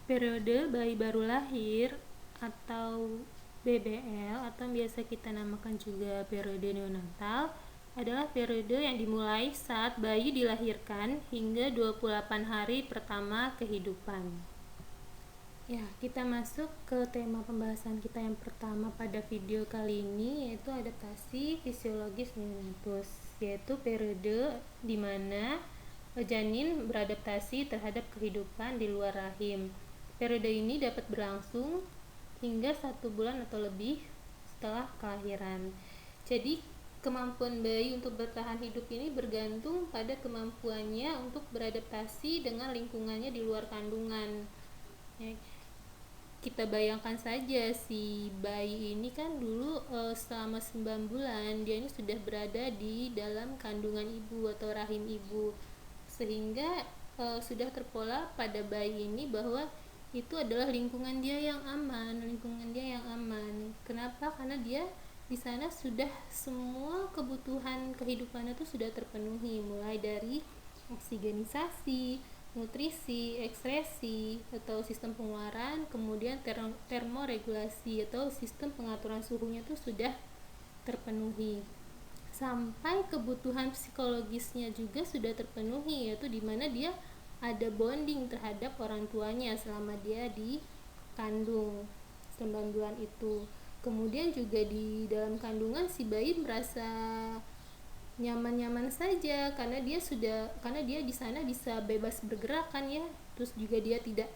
Periode bayi baru lahir atau BBL atau biasa kita namakan juga periode neonatal adalah periode yang dimulai saat bayi dilahirkan hingga 28 hari pertama kehidupan. Ya, kita masuk ke tema pembahasan kita yang pertama pada video kali ini, yaitu adaptasi fisiologis neonatus, yaitu periode di mana janin beradaptasi terhadap kehidupan di luar rahim. Periode ini dapat berlangsung hingga 1 bulan atau lebih setelah kelahiran. Jadi, kemampuan bayi untuk bertahan hidup ini bergantung pada kemampuannya untuk beradaptasi dengan lingkungannya di luar kandungan. Ya, kita bayangkan saja si bayi ini kan dulu selama 9 bulan dia ini sudah berada di dalam kandungan ibu atau rahim ibu, sehingga sudah terpola pada bayi ini bahwa itu adalah lingkungan dia yang aman. Kenapa? Karena dia di sana sudah semua kebutuhan kehidupannya itu sudah terpenuhi, mulai dari oksigenisasi, nutrisi, ekskresi atau sistem pengeluaran, kemudian termoregulasi atau sistem pengaturan suhunya itu sudah terpenuhi. Sampai kebutuhan psikologisnya juga sudah terpenuhi, yaitu dimana dia ada bonding terhadap orang tuanya selama dia dikandung 9 bulan itu. Kemudian juga di dalam kandungan si bayi merasa nyaman-nyaman saja karena dia di sana bisa bebas bergerak kan ya. Terus juga dia tidak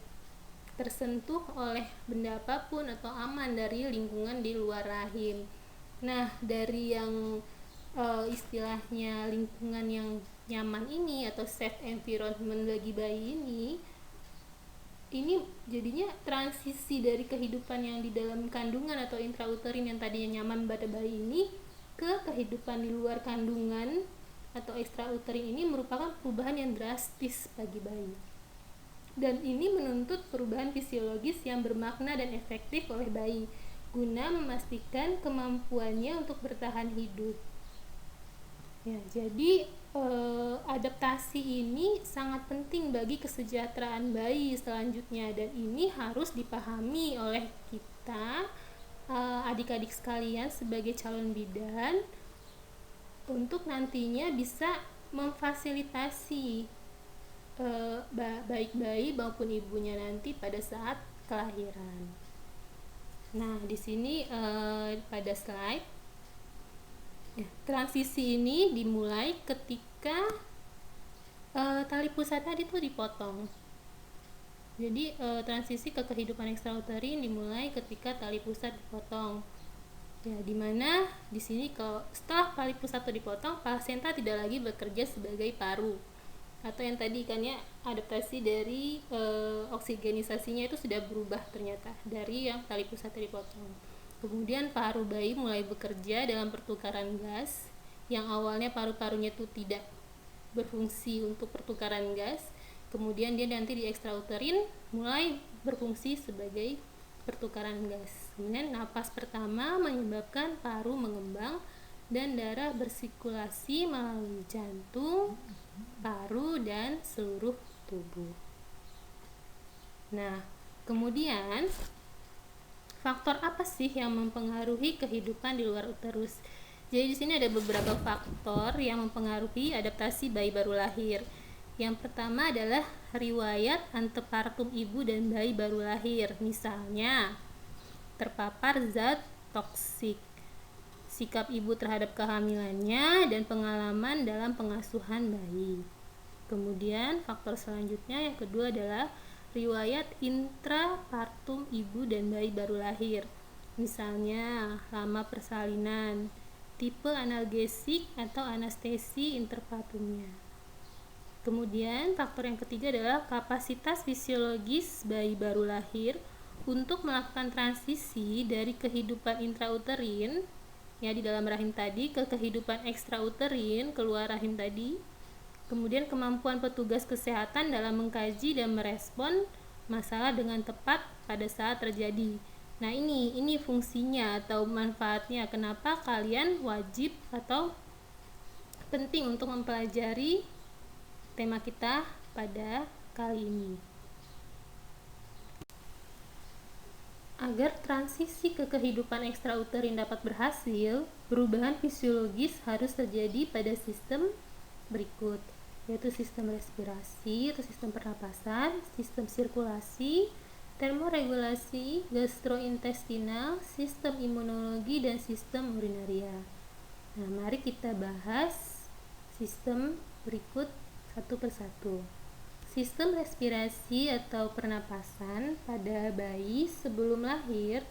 tersentuh oleh benda apapun atau aman dari lingkungan di luar rahim. Nah, dari yang istilahnya lingkungan yang nyaman ini atau safe environment bagi bayi ini jadinya transisi dari kehidupan yang di dalam kandungan atau intrauterin yang tadinya nyaman pada bayi ini ke kehidupan di luar kandungan atau ekstrauterin ini merupakan perubahan yang drastis bagi bayi. Dan ini menuntut perubahan fisiologis yang bermakna dan efektif oleh bayi guna memastikan kemampuannya untuk bertahan hidup. Ya, jadi adaptasi ini sangat penting bagi kesejahteraan bayi selanjutnya, dan ini harus dipahami oleh kita adik-adik sekalian sebagai calon bidan untuk nantinya bisa memfasilitasi baik bayi maupun ibunya nanti pada saat kelahiran. Nah, di sini pada slide ya, transisi ini dimulai ketika tali pusat tadi tuh dipotong. Jadi transisi ke kehidupan ekstrauterin dimulai ketika tali pusat dipotong. Ya, dimana di sini kalau setelah tali pusat itu dipotong, plasenta tidak lagi bekerja sebagai paru. Atau yang tadi kan ya, adaptasi dari oksigenisasinya itu sudah berubah ternyata dari yang tali pusat dipotong. Kemudian paru bayi mulai bekerja dalam pertukaran gas, yang awalnya paru-parunya itu tidak berfungsi untuk pertukaran gas. Kemudian dia nanti di ekstrauterin mulai berfungsi sebagai pertukaran gas. Kemudian napas pertama menyebabkan paru mengembang dan darah bersirkulasi melalui jantung, paru, dan seluruh tubuh. Nah, kemudian faktor apa sih yang mempengaruhi kehidupan di luar uterus? Jadi di sini ada beberapa faktor yang mempengaruhi adaptasi bayi baru lahir. Yang pertama adalah riwayat antepartum ibu dan bayi baru lahir. Misalnya, terpapar zat toksik, sikap ibu terhadap kehamilannya, dan pengalaman dalam pengasuhan bayi. Kemudian faktor selanjutnya yang kedua adalah riwayat intrapartum ibu dan bayi baru lahir. Misalnya, lama persalinan, tipe analgesik atau anestesi interpartumnya. Kemudian faktor yang ketiga adalah kapasitas fisiologis bayi baru lahir untuk melakukan transisi dari kehidupan intrauterin ya di dalam rahim tadi ke kehidupan ekstrauterin keluar rahim tadi. Kemudian kemampuan petugas kesehatan dalam mengkaji dan merespon masalah dengan tepat pada saat terjadi. Nah, ini fungsinya atau manfaatnya kenapa kalian wajib atau penting untuk mempelajari tema kita pada kali ini. Agar transisi ke kehidupan ekstrauterin dapat berhasil, perubahan fisiologis harus terjadi pada sistem berikut, yaitu sistem respirasi atau sistem pernapasan, sistem sirkulasi, termoregulasi, gastrointestinal, sistem imunologi, dan sistem urinaria. Nah, mari kita bahas sistem berikut satu persatu. Sistem respirasi atau pernapasan pada bayi sebelum lahir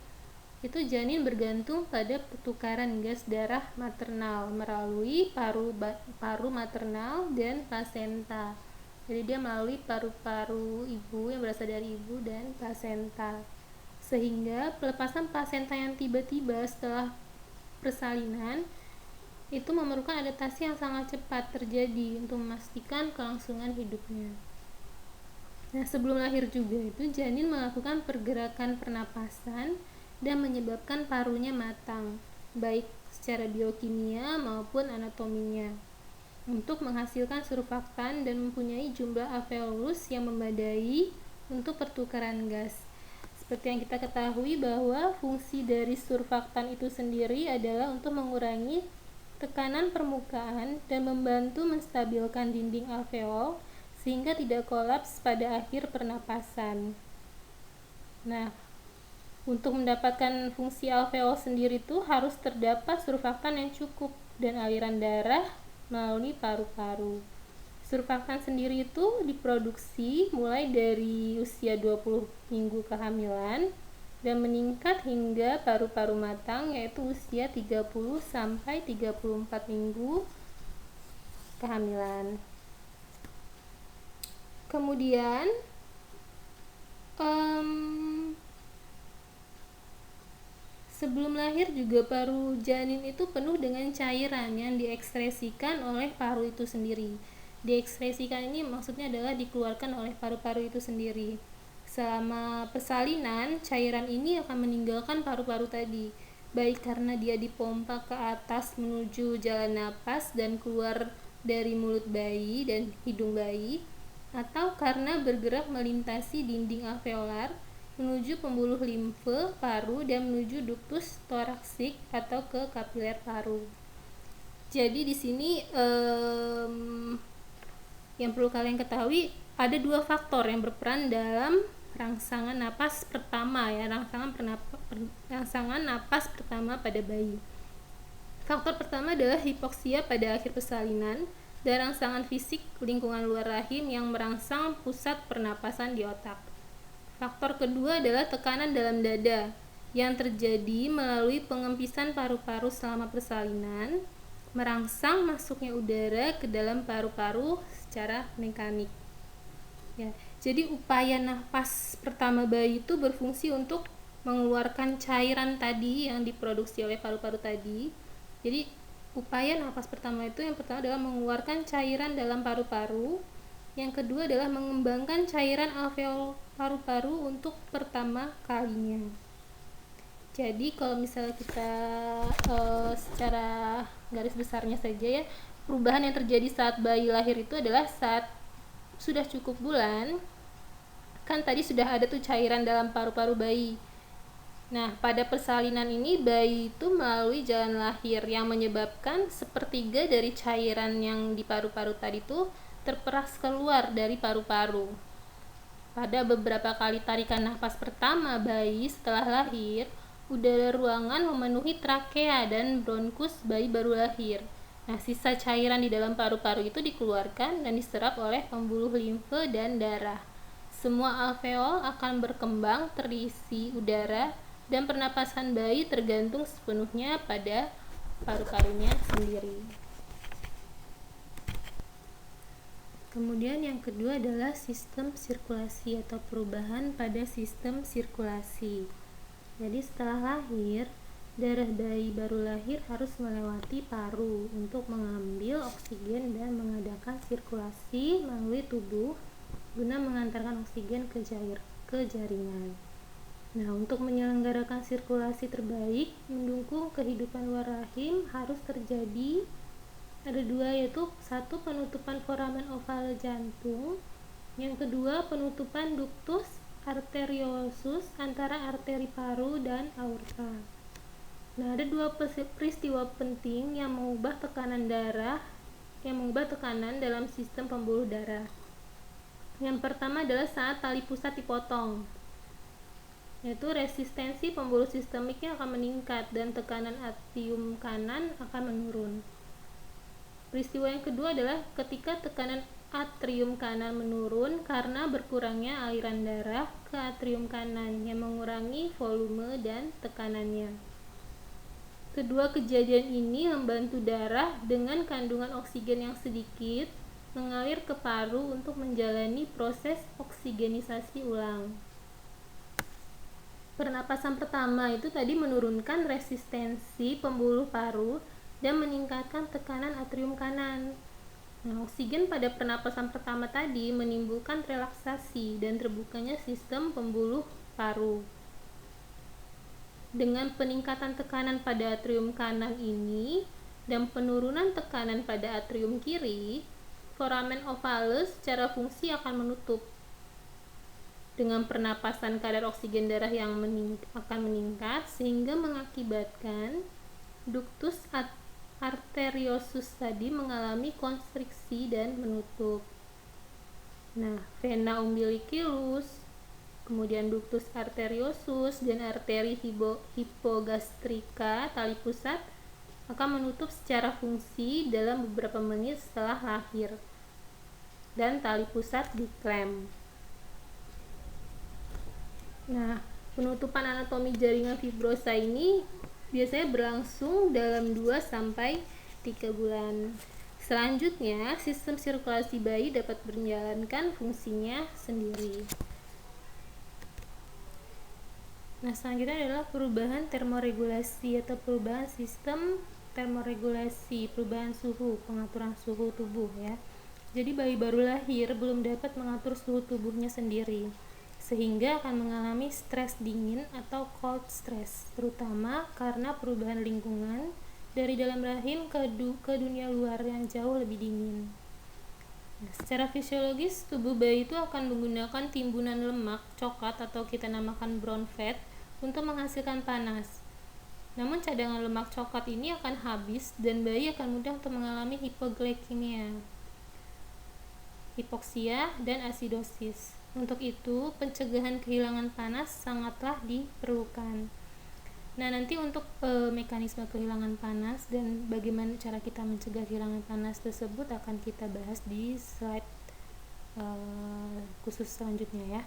itu janin bergantung pada pertukaran gas darah maternal melalui paru maternal dan plasenta. Jadi dia melalui paru-paru ibu yang berasal dari ibu dan plasenta. Sehingga pelepasan plasenta yang tiba-tiba setelah persalinan itu memerlukan adaptasi yang sangat cepat terjadi untuk memastikan kelangsungan hidupnya. Nah, sebelum lahir juga itu janin melakukan pergerakan pernapasan dan menyebabkan parunya matang, baik secara biokimia maupun anatominya, untuk menghasilkan surfaktan dan mempunyai jumlah alveolus yang memadai untuk pertukaran gas. Seperti yang kita ketahui bahwa fungsi dari surfaktan itu sendiri adalah untuk mengurangi tekanan permukaan dan membantu menstabilkan dinding alveol sehingga tidak kolaps pada akhir pernapasan. Nah, untuk mendapatkan fungsi alveol sendiri itu harus terdapat surfaktan yang cukup dan aliran darah melalui paru-paru. Surfaktan sendiri itu diproduksi mulai dari usia 20 minggu kehamilan dan meningkat hingga paru-paru matang, yaitu usia 30 sampai 34 minggu kehamilan. Kemudian sebelum lahir juga paru janin itu penuh dengan cairan yang diekskresikan oleh paru itu sendiri. Diekskresikan ini maksudnya adalah dikeluarkan oleh paru-paru itu sendiri. Selama persalinan, cairan ini akan meninggalkan paru-paru tadi, baik karena dia dipompa ke atas menuju jalan napas dan keluar dari mulut bayi dan hidung bayi, atau karena bergerak melintasi dinding alveolar menuju pembuluh limfe paru dan menuju ductus thoracic atau ke kapiler paru. Jadi di sini yang perlu kalian ketahui ada dua faktor yang berperan dalam rangsangan napas pertama, ya, rangsangan napas pertama pada bayi. Faktor pertama adalah hipoksia pada akhir persalinan dan rangsangan fisik lingkungan luar rahim yang merangsang pusat pernapasan di otak. Faktor kedua adalah tekanan dalam dada yang terjadi melalui pengempisan paru-paru selama persalinan, merangsang masuknya udara ke dalam paru-paru secara mekanik. Ya, jadi upaya nafas pertama bayi itu berfungsi untuk mengeluarkan cairan tadi yang diproduksi oleh paru-paru tadi. Jadi upaya nafas pertama itu yang pertama adalah mengeluarkan cairan dalam paru-paru, yang kedua adalah mengembangkan cairan alveol paru-paru untuk pertama kalinya. Jadi kalau misalnya kita secara garis besarnya saja, ya, perubahan yang terjadi saat bayi lahir itu adalah saat sudah cukup bulan, kan tadi sudah ada tuh cairan dalam paru-paru bayi. Nah, pada persalinan ini bayi itu melalui jalan lahir yang menyebabkan sepertiga dari cairan yang di paru-paru tadi itu terperas keluar dari paru-paru. Pada beberapa kali tarikan nafas pertama bayi setelah lahir, udara ruangan memenuhi trakea dan bronkus bayi baru lahir. Nah, sisa cairan di dalam paru-paru itu dikeluarkan dan diserap oleh pembuluh limfe dan darah. Semua alveol akan berkembang terisi udara dan pernapasan bayi tergantung sepenuhnya pada paru-parunya sendiri. Kemudian yang kedua adalah sistem sirkulasi atau perubahan pada sistem sirkulasi. Jadi setelah lahir, darah bayi baru lahir harus melewati paru untuk mengambil oksigen dan mengadakan sirkulasi melalui tubuh guna mengantarkan oksigen ke jaringan. Nah, untuk menyelenggarakan sirkulasi terbaik mendukung kehidupan luar rahim harus terjadi ada dua, yaitu satu penutupan foramen oval jantung, yang kedua penutupan ductus arteriosus antara arteri paru dan aorta. Nah, ada dua peristiwa penting yang mengubah tekanan dalam sistem pembuluh darah. Yang pertama adalah saat tali pusat dipotong, yaitu resistensi pembuluh sistemiknya akan meningkat dan tekanan atrium kanan akan menurun. Peristiwa yang kedua adalah ketika tekanan atrium kanan menurun karena berkurangnya aliran darah ke atrium kanan yang mengurangi volume dan tekanannya. Kedua kejadian ini membantu darah dengan kandungan oksigen yang sedikit mengalir ke paru untuk menjalani proses oksigenisasi ulang. Pernapasan pertama itu tadi menurunkan resistensi pembuluh paru dan meningkatkan tekanan atrium kanan. Nah, oksigen pada pernapasan pertama tadi menimbulkan relaksasi dan terbukanya sistem pembuluh paru. Dengan peningkatan tekanan pada atrium kanan ini dan penurunan tekanan pada atrium kiri, foramen ovalis secara fungsi akan menutup. Dengan pernapasan kadar oksigen darah yang akan meningkat sehingga mengakibatkan ductus arteriosus tadi mengalami konstriksi dan menutup. Nah, vena umbilicus, kemudian ductus arteriosus dan arteri hipogastrika tali pusat akan menutup secara fungsi dalam beberapa menit setelah lahir dan tali pusat diklem. Nah, penutupan anatomi jaringan fibrosa ini biasanya berlangsung dalam 2-3 bulan. Selanjutnya, sistem sirkulasi bayi dapat menjalankan fungsinya sendiri. Nah, selanjutnya adalah perubahan termoregulasi atau perubahan sistem termoregulasi, perubahan suhu, pengaturan suhu tubuh ya. Jadi bayi baru lahir belum dapat mengatur suhu tubuhnya sendiri, sehingga akan mengalami stres dingin atau cold stress, terutama karena perubahan lingkungan dari dalam rahim ke dunia luar yang jauh lebih dingin. Nah, secara fisiologis, tubuh bayi itu akan menggunakan timbunan lemak coklat atau kita namakan brown fat untuk menghasilkan panas. Namun cadangan lemak coklat ini akan habis dan bayi akan mudah untuk mengalami hipoglikemia, hipoksia, dan asidosis. Untuk itu, pencegahan kehilangan panas sangatlah diperlukan. Nah, nanti untuk mekanisme kehilangan panas dan bagaimana cara kita mencegah kehilangan panas tersebut akan kita bahas di slide khusus selanjutnya ya.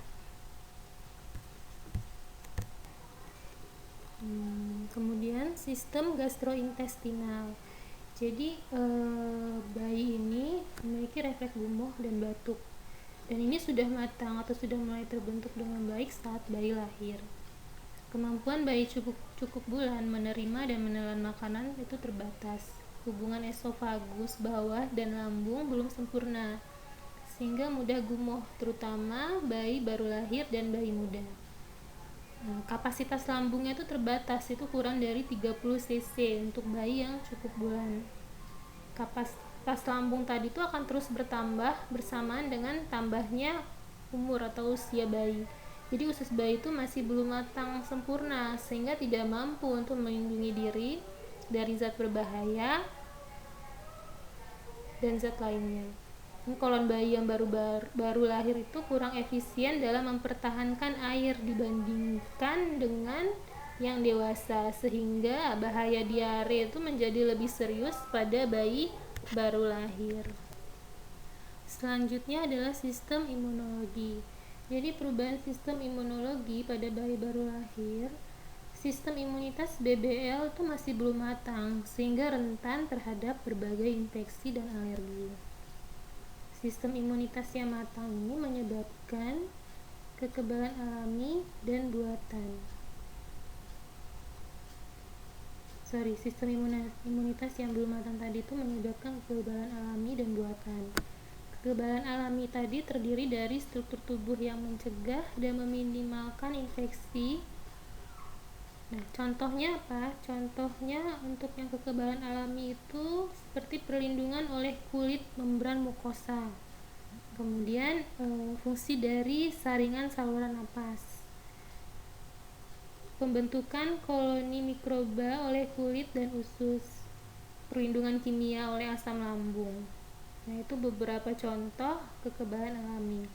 Kemudian sistem gastrointestinal. Jadi bayi ini memiliki refleks gumoh dan batuk. Dan ini sudah matang atau sudah mulai terbentuk dengan baik saat bayi lahir. Kemampuan bayi cukup bulan menerima dan menelan makanan itu terbatas. Hubungan esofagus bawah dan lambung belum sempurna, sehingga mudah gumoh, terutama bayi baru lahir dan bayi muda. Nah, kapasitas lambungnya itu terbatas, itu kurang dari 30 cc untuk bayi yang cukup bulan. Kapasitas lambung tadi itu akan terus bertambah bersamaan dengan tambahnya umur atau usia bayi. Jadi usus bayi itu masih belum matang sempurna sehingga tidak mampu untuk melindungi diri dari zat berbahaya dan zat lainnya. Kolon bayi yang baru lahir itu kurang efisien dalam mempertahankan air dibandingkan dengan yang dewasa, sehingga bahaya diare itu menjadi lebih serius pada bayi baru lahir. Selanjutnya adalah sistem imunologi. Jadi perubahan sistem imunologi pada bayi baru lahir, sistem imunitas BBL itu masih belum matang sehingga rentan terhadap berbagai infeksi dan alergi. Sistem imunitas yang matang ini menyebabkan kekebalan alami dan buatan. Sistem imunitas yang belum matang tadi itu menyebabkan kekebalan alami dan buatan. Kekebalan alami tadi terdiri dari struktur tubuh yang mencegah dan meminimalkan infeksi. Nah, contohnya apa? Contohnya untuk yang kekebalan alami itu seperti perlindungan oleh kulit membran mukosa, Kemudian fungsi dari saringan saluran napas, pembentukan koloni mikroba oleh kulit dan usus, perlindungan kimia oleh asam lambung. Nah, itu beberapa contoh kekebalan alami.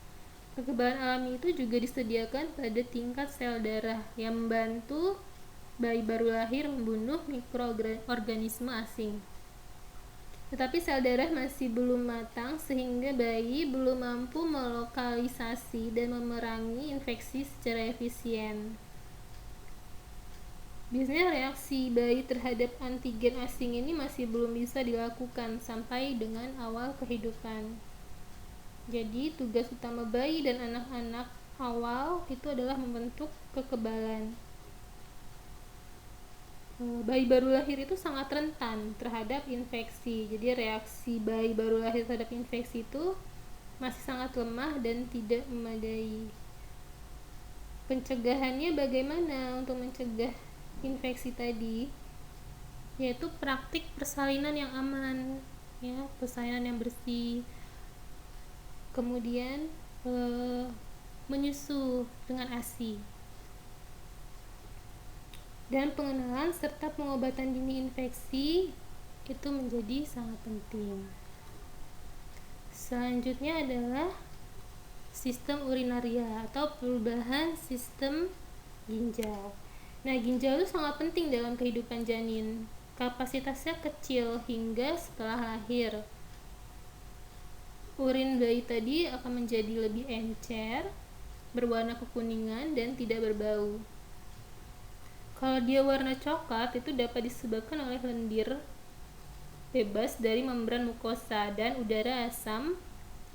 Kekebalan alami itu juga disediakan pada tingkat sel darah yang membantu bayi baru lahir membunuh mikroorganisme asing. Tetapi sel darah masih belum matang sehingga bayi belum mampu melokalisasi dan memerangi infeksi secara efisien. Biasanya reaksi bayi terhadap antigen asing ini masih belum bisa dilakukan sampai dengan awal kehidupan. Jadi tugas utama bayi dan anak-anak awal itu adalah membentuk kekebalan. Bayi baru lahir itu sangat rentan terhadap infeksi. Jadi reaksi bayi baru lahir terhadap infeksi itu masih sangat lemah dan tidak memadai. Pencegahannya bagaimana untuk mencegah infeksi tadi? Yaitu praktik persalinan yang aman, ya, persalinan yang bersih. Kemudian menyusu dengan ASI. Dan pengenalan serta pengobatan dini infeksi itu menjadi sangat penting. Selanjutnya adalah sistem urinaria atau perubahan sistem ginjal. Nah, ginjal itu sangat penting dalam kehidupan janin. Kapasitasnya kecil hingga setelah lahir. Urin bayi tadi akan menjadi lebih encer, berwarna kekuningan dan tidak berbau. Kalau dia warna coklat, itu dapat disebabkan oleh lendir bebas dari membran mukosa dan udara asam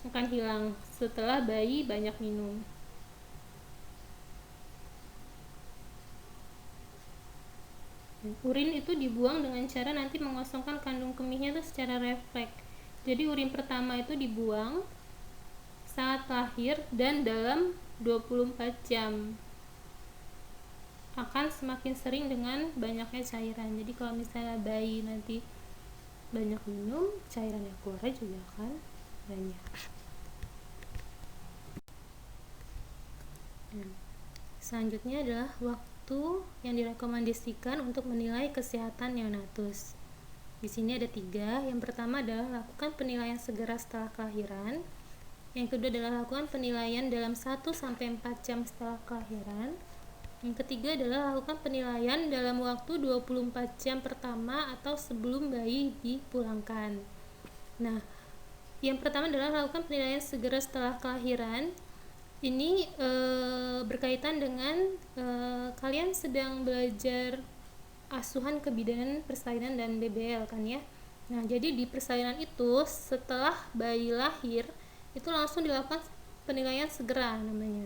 akan hilang setelah bayi banyak minum. Urin itu dibuang dengan cara nanti mengosongkan kandung kemihnya itu secara refleks. Jadi urin pertama itu dibuang saat lahir dan dalam 24 jam. Akan semakin sering dengan banyaknya cairan. Jadi kalau misalnya bayi nanti banyak minum, cairan yang keluar juga akan banyak. Selanjutnya adalah waktu yang direkomendasikan untuk menilai kesehatan neonatus. Di sini ada 3. Yang pertama adalah lakukan penilaian segera setelah kelahiran. Yang kedua adalah lakukan penilaian dalam 1-4 jam setelah kelahiran. Yang ketiga adalah lakukan penilaian dalam waktu 24 jam pertama atau sebelum bayi dipulangkan. Nah, yang pertama adalah lakukan penilaian segera setelah kelahiran. Ini berkaitan dengan kalian sedang belajar asuhan kebidanan, persalinan, dan BBL kan ya. Nah, jadi di persalinan itu setelah bayi lahir itu langsung dilakukan penilaian segera namanya.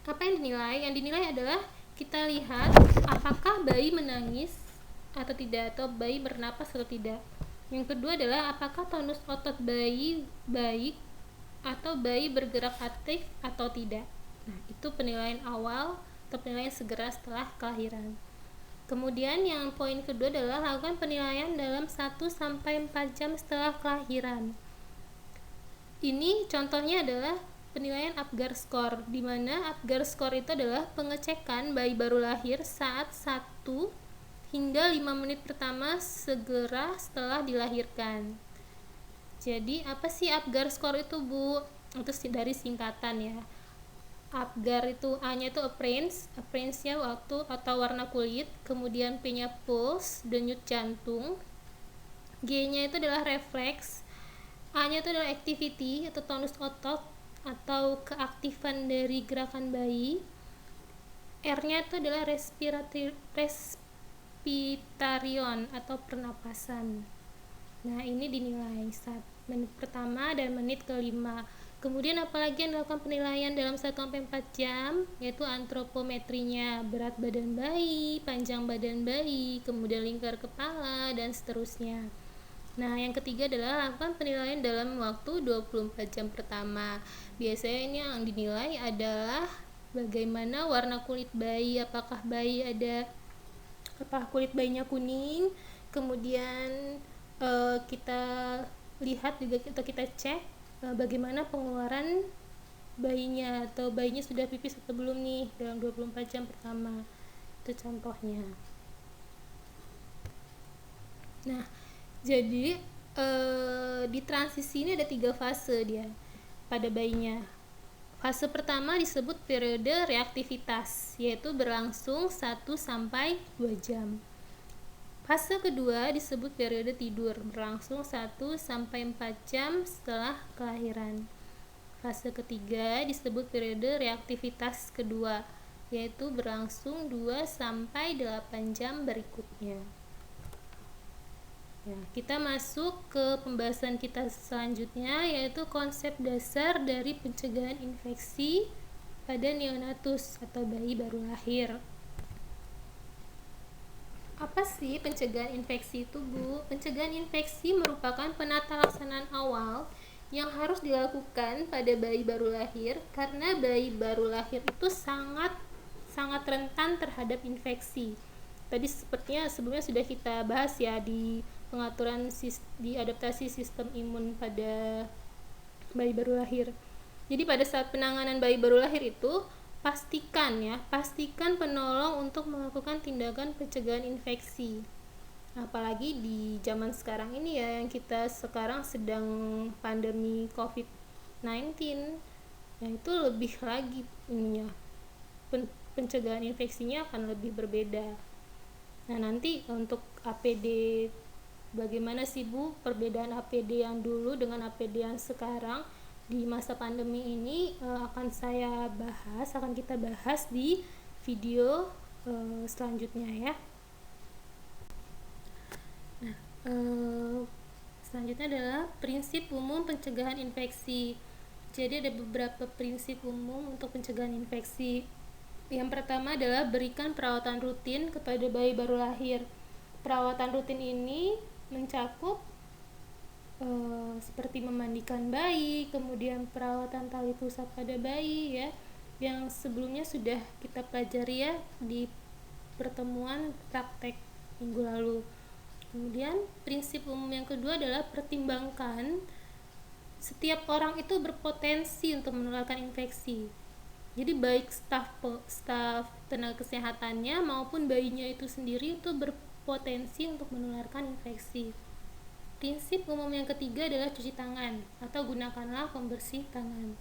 Apa yang dinilai? Yang dinilai adalah kita lihat apakah bayi menangis atau tidak, atau bayi bernapas atau tidak. Yang kedua adalah apakah tonus otot bayi baik atau bayi bergerak aktif atau tidak. Nah, itu penilaian awal atau penilaian segera setelah kelahiran. Kemudian yang poin kedua adalah lakukan penilaian dalam 1-4 jam setelah kelahiran. Ini contohnya adalah penilaian Apgar score, di mana Apgar score itu adalah pengecekan bayi baru lahir saat 1 hingga 5 menit pertama segera setelah dilahirkan. Jadi apa sih Apgar score itu, Bu? Itu dari singkatan ya. Apgar itu A-nya itu appearance-nya waktu atau warna kulit, kemudian P-nya pulse, denyut jantung, G-nya itu adalah refleks, A-nya itu adalah activity atau tonus otot atau keaktifan dari gerakan bayi, R-nya itu adalah respitarion atau pernapasan. Nah, ini dinilai saat menit pertama dan menit kelima. Kemudian apalagi yang dilakukan penilaian dalam 1-4 jam, yaitu antropometrinya, berat badan bayi, panjang badan bayi, kemudian lingkar kepala, dan seterusnya. Nah, yang ketiga adalah lakukan penilaian dalam waktu 24 jam pertama. Biasanya ini yang dinilai adalah bagaimana warna kulit bayi, apakah kulit bayinya kuning, kemudian kita lihat juga atau kita cek bagaimana pengeluaran bayinya, atau bayinya sudah pipis atau belum nih dalam 24 jam pertama. Itu contohnya. Nah, jadi di transisi ini ada 3 fase dia pada bayinya. Fase pertama disebut periode reaktivitas, yaitu berlangsung 1-2 jam. Fase kedua disebut periode tidur, berlangsung 1-4 jam setelah kelahiran. Fase ketiga disebut periode reaktivitas kedua, yaitu berlangsung 2-8 jam berikutnya. Ya, kita masuk ke pembahasan kita selanjutnya, yaitu konsep dasar dari pencegahan infeksi pada neonatus atau bayi baru lahir. Apa sih pencegahan infeksi itu, Bu? Pencegahan infeksi merupakan penata laksanaan awal yang harus dilakukan pada bayi baru lahir, karena bayi baru lahir itu sangat rentan terhadap infeksi. Tadi sepertinya sebelumnya sudah kita bahas ya di pengaturan di adaptasi sistem imun pada bayi baru lahir. Jadi pada saat penanganan bayi baru lahir itu pastikan penolong untuk melakukan tindakan pencegahan infeksi. Apalagi di zaman sekarang ini ya, yang kita sekarang sedang pandemi COVID-19, ya itu lebih lagi ininya, pencegahan infeksinya akan lebih berbeda. Nah, nanti untuk APD, bagaimana sih Bu perbedaan APD yang dulu dengan APD yang sekarang di masa pandemi ini, akan kita bahas di video selanjutnya ya. Nah, selanjutnya adalah prinsip umum pencegahan infeksi. Jadi ada beberapa prinsip umum untuk pencegahan infeksi. Yang pertama adalah berikan perawatan rutin kepada bayi baru lahir. Perawatan rutin ini mencakup seperti memandikan bayi, kemudian perawatan tali pusat pada bayi ya, yang sebelumnya sudah kita pelajari ya di pertemuan praktek minggu lalu. Kemudian prinsip umum yang kedua adalah pertimbangkan setiap orang itu berpotensi untuk menularkan infeksi. Jadi baik staf tenaga kesehatannya maupun bayinya itu sendiri itu berpotensi untuk menularkan infeksi. Prinsip umum yang ketiga adalah cuci tangan atau gunakanlah pembersih tangan.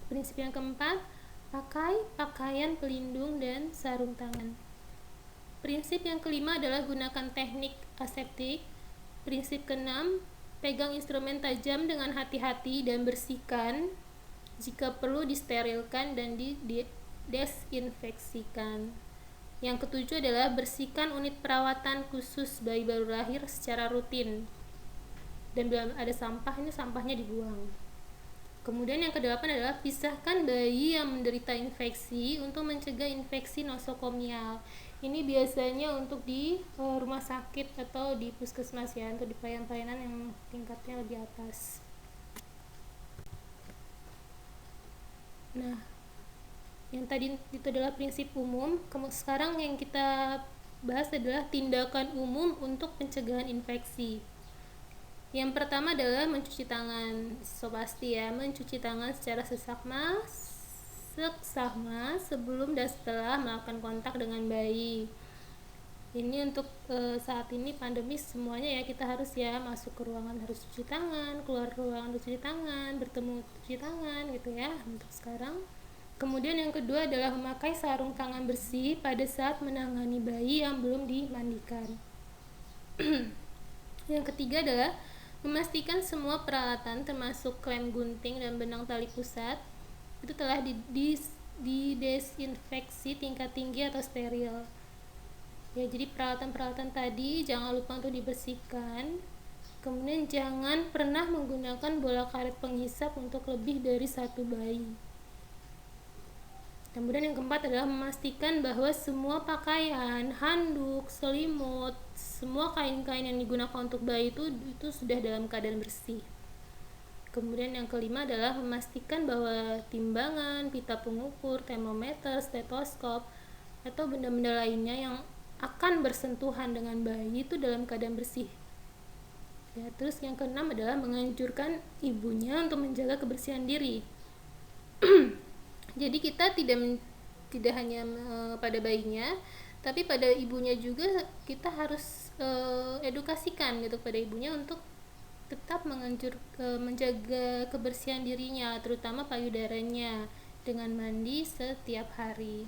Prinsip yang keempat, pakai pakaian pelindung dan sarung tangan. Prinsip yang kelima adalah gunakan teknik aseptik. Prinsip keenam, pegang instrumen tajam dengan hati-hati dan bersihkan. Jika perlu disterilkan dan didesinfeksikan. Yang ketujuh adalah bersihkan unit perawatan khusus bayi baru lahir secara rutin. Dan bila ada sampah, ini sampahnya dibuang. Kemudian yang kedelapan adalah pisahkan bayi yang menderita infeksi untuk mencegah infeksi nosokomial. Ini biasanya untuk di rumah sakit atau di puskesmas ya, untuk di pelayanan yang tingkatnya lebih atas. Nah, yang tadi itu adalah prinsip umum. Sekarang yang kita bahas adalah tindakan umum untuk pencegahan infeksi. Yang pertama adalah mencuci tangan. So pasti ya, mencuci tangan secara seksama sebelum dan setelah melakukan kontak dengan bayi. Ini untuk saat ini pandemi semuanya ya, kita harus ya masuk ke ruangan harus cuci tangan, keluar ruangan harus cuci tangan, bertemu cuci tangan gitu ya untuk sekarang. Kemudian yang kedua adalah memakai sarung tangan bersih pada saat menangani bayi yang belum dimandikan. Yang ketiga adalah memastikan semua peralatan termasuk klem gunting dan benang tali pusat itu telah didesinfeksi tingkat tinggi atau steril. Ya, jadi peralatan-peralatan tadi jangan lupa untuk dibersihkan. Kemudian jangan pernah menggunakan bola karet penghisap untuk lebih dari satu bayi. Kemudian yang keempat adalah memastikan bahwa semua pakaian, handuk, selimut, semua kain-kain yang digunakan untuk bayi itu sudah dalam keadaan bersih. Kemudian yang kelima adalah memastikan bahwa timbangan, pita pengukur, termometer, stetoskop, atau benda-benda lainnya yang akan bersentuhan dengan bayi itu dalam keadaan bersih. Ya, terus yang keenam adalah menganjurkan ibunya untuk menjaga kebersihan diri. Jadi kita tidak hanya pada bayinya, tapi pada ibunya juga kita harus edukasikan gitu pada ibunya untuk tetap menjaga kebersihan dirinya, terutama payudaranya dengan mandi setiap hari.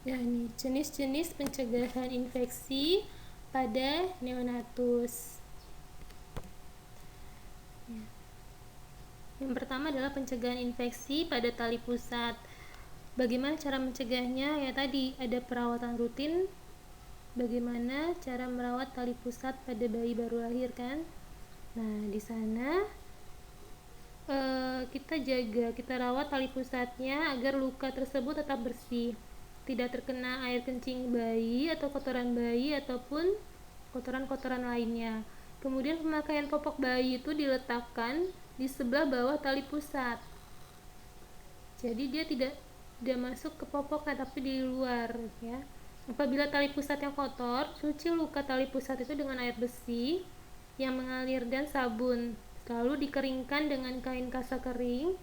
Ya, ini jenis-jenis pencegahan infeksi pada neonatus. Ya. Yang pertama adalah pencegahan infeksi pada tali pusat. Bagaimana cara mencegahnya? Ya tadi ada perawatan rutin. Bagaimana cara merawat tali pusat pada bayi baru lahir kan? Nah, di sana kita rawat tali pusatnya agar luka tersebut tetap bersih, tidak terkena air kencing bayi atau kotoran bayi ataupun kotoran-kotoran lainnya. Kemudian pemakaian popok bayi itu diletakkan di sebelah bawah tali pusat, jadi dia tidak masuk ke popoknya tapi di luar ya. Apabila tali pusat yang kotor, cuci luka tali pusat itu dengan air bersih yang mengalir dan sabun, lalu dikeringkan dengan kain kasa kering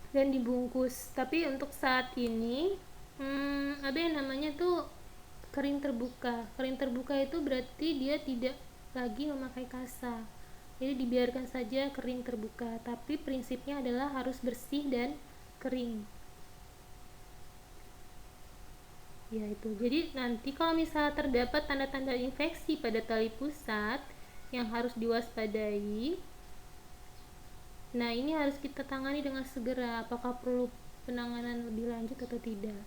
dan dibungkus. Tapi untuk saat ini ada yang namanya tuh kering terbuka. Kering terbuka itu berarti dia tidak lagi memakai kasa, jadi dibiarkan saja kering terbuka, tapi prinsipnya adalah harus bersih dan kering. Ya itu. Jadi nanti kalau misalnya terdapat tanda-tanda infeksi pada tali pusat yang harus diwaspadai, nah ini harus kita tangani dengan segera, apakah perlu penanganan lebih lanjut atau tidak.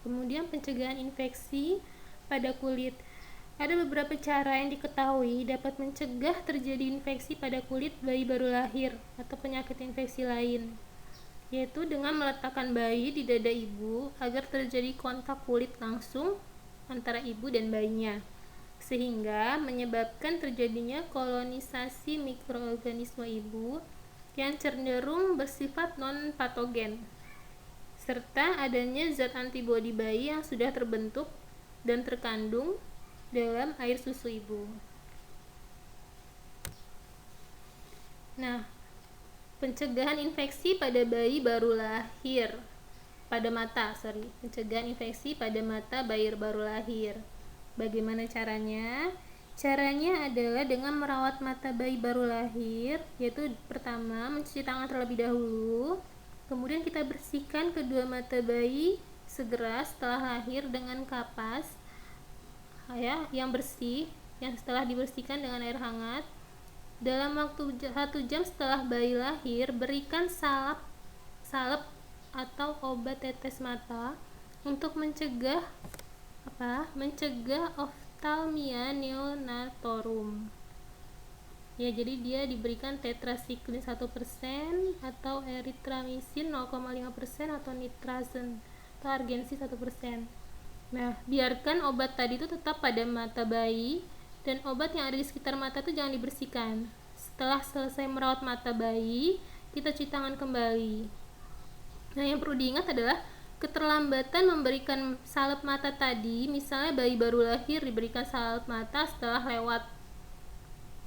Kemudian pencegahan infeksi pada kulit. Ada beberapa cara yang diketahui dapat mencegah terjadi infeksi pada kulit bayi baru lahir atau penyakit infeksi lain, yaitu dengan meletakkan bayi di dada ibu agar terjadi kontak kulit langsung antara ibu dan bayinya, sehingga menyebabkan terjadinya kolonisasi mikroorganisme ibu yang cenderung bersifat non-patogen, serta adanya zat antibodi bayi yang sudah terbentuk dan terkandung dalam air susu ibu. Nah, pencegahan infeksi pada bayi baru lahir pencegahan infeksi pada mata bayi baru lahir. Bagaimana caranya? Caranya adalah dengan merawat mata bayi baru lahir, yaitu pertama mencuci tangan terlebih dahulu, kemudian kita bersihkan kedua mata bayi segera setelah lahir dengan kapas ya yang bersih, yang setelah dibersihkan dengan air hangat. Dalam waktu 1 jam setelah bayi lahir, berikan salep atau obat tetes mata untuk mencegah oftalmia neonatorum. Ya, jadi dia diberikan tetrasiklin 1% atau erythromycin 0,5% atau nitrazene atau argensin 1%. Nah, biarkan obat tadi itu tetap pada mata bayi, dan obat yang ada di sekitar mata itu jangan dibersihkan. setelah selesai merawat mata bayi, kita cuci tangan kembali. Nah, yang perlu diingat adalah keterlambatan memberikan salep mata tadi, misalnya bayi baru lahir diberikan salep mata setelah lewat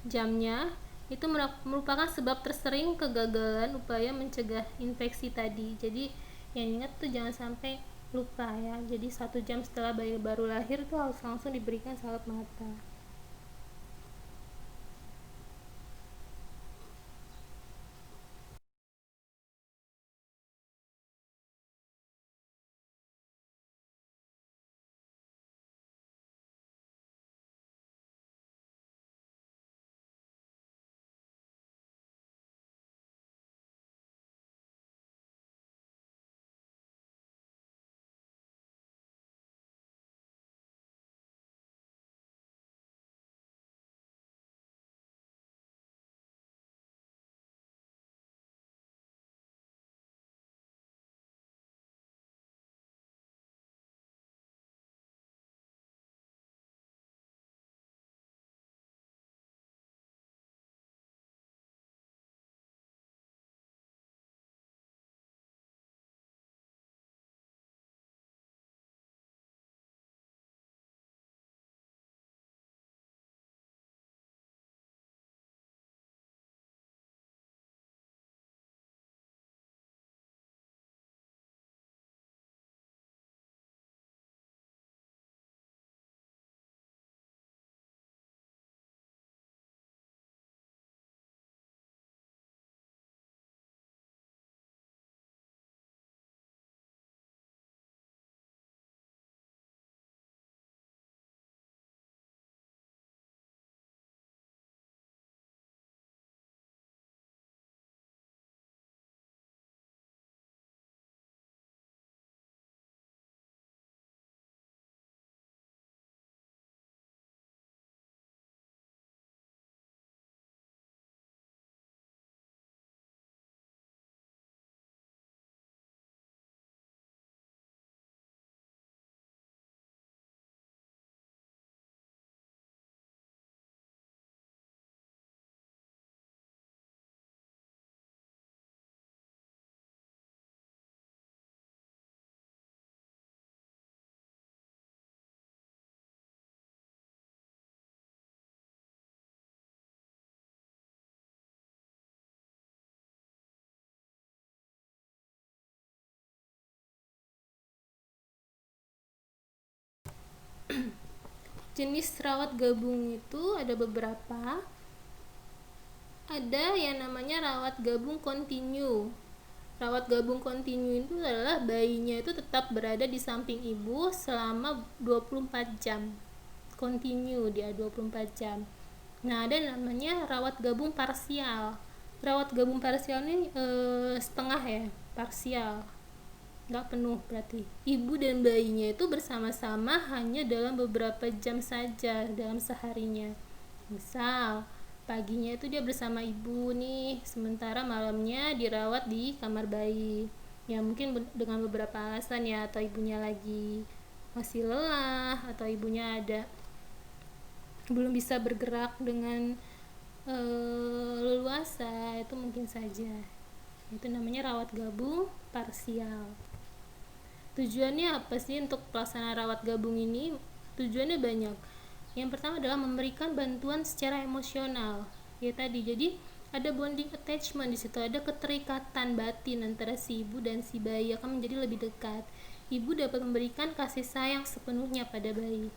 jamnya, itu merupakan sebab tersering kegagalan upaya mencegah infeksi tadi. Jadi yang ingat tuh jangan sampai lupa ya. Jadi 1 jam setelah bayi baru lahir tuh harus langsung diberikan salep mata. Jenis rawat gabung itu ada beberapa. Ada yang namanya rawat gabung kontinu. Rawat gabung kontinu itu adalah bayinya itu tetap berada di samping ibu selama 24 jam. Kontinu dia 24 jam. Nah, ada namanya rawat gabung parsial. Rawat gabung parsial ini setengah ya, parsial. Nggak penuh berarti. Ibu dan bayinya itu bersama-sama hanya dalam beberapa jam saja dalam seharinya. Misal, paginya itu dia bersama ibu nih, sementara malamnya dirawat di kamar bayi. Ya mungkin dengan beberapa alasan ya, atau ibunya lagi masih lelah, atau ibunya ada belum bisa bergerak dengan leluasa, itu mungkin saja. Itu namanya rawat gabung parsial. Tujuannya apa sih untuk pelaksanaan rawat gabung ini? Tujuannya banyak. Yang pertama adalah memberikan bantuan secara emosional. Ya tadi, jadi ada bonding attachment di situ, ada keterikatan batin antara si ibu dan si bayi akan menjadi lebih dekat. Ibu dapat memberikan kasih sayang sepenuhnya pada bayi.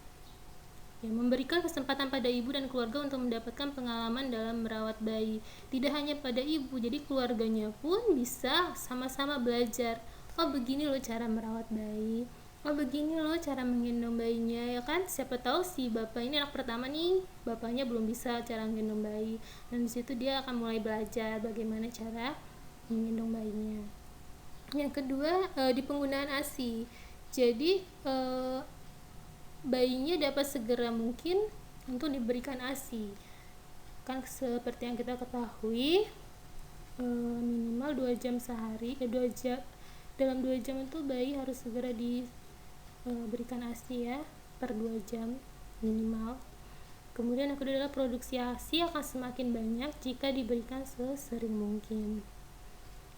Ya, memberikan kesempatan pada ibu dan keluarga untuk mendapatkan pengalaman dalam merawat bayi. Tidak hanya pada ibu, jadi keluarganya pun bisa sama-sama belajar. Oh, begini loh cara merawat bayi. Oh, begini loh cara menggendong bayinya, ya kan? Siapa tahu si bapak ini anak pertama nih, bapaknya belum bisa cara menggendong bayi. Dan disitu dia akan mulai belajar bagaimana cara menggendong bayinya. Yang kedua, di penggunaan ASI. Jadi, bayinya dapat segera mungkin untuk diberikan ASI. Kan seperti yang kita ketahui, minimal 2 jam sehari, 2 jam, dalam 2 jam itu bayi harus segera diberikan ASI ya, per 2 jam minimal. Kemudian yang kedua adalah produksi ASI akan semakin banyak jika diberikan sesering mungkin.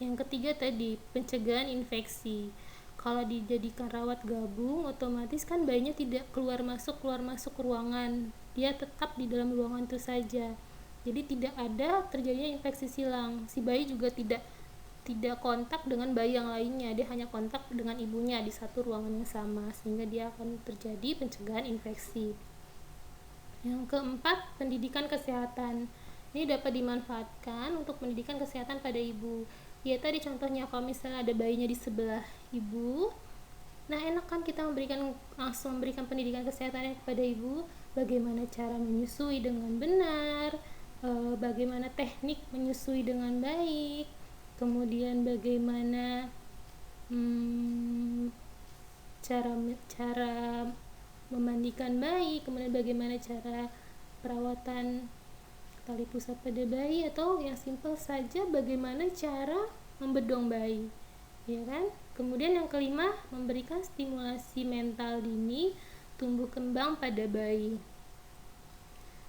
Yang ketiga tadi, pencegahan infeksi. Kalau dijadikan rawat gabung, otomatis kan bayinya tidak keluar masuk ruangan. Dia tetap di dalam ruangan itu saja. Jadi tidak ada terjadinya infeksi silang. Si bayi juga tidak kontak dengan bayi yang lainnya. Dia hanya kontak dengan ibunya di satu ruangan yang sama, sehingga dia akan terjadi pencegahan infeksi. Yang keempat, pendidikan kesehatan. Ini dapat dimanfaatkan untuk pendidikan kesehatan pada ibu. Ya tadi contohnya, kalau misalnya ada bayinya di sebelah ibu, nah enak kan kita langsung memberikan pendidikan kesehatan kepada ibu, bagaimana cara menyusui dengan benar, bagaimana teknik menyusui dengan baik, kemudian bagaimana cara memandikan bayi, kemudian bagaimana cara perawatan tali pusat pada bayi, atau yang simpel saja bagaimana cara membedong bayi, ya kan? Kemudian yang kelima, memberikan stimulasi mental dini tumbuh kembang pada bayi.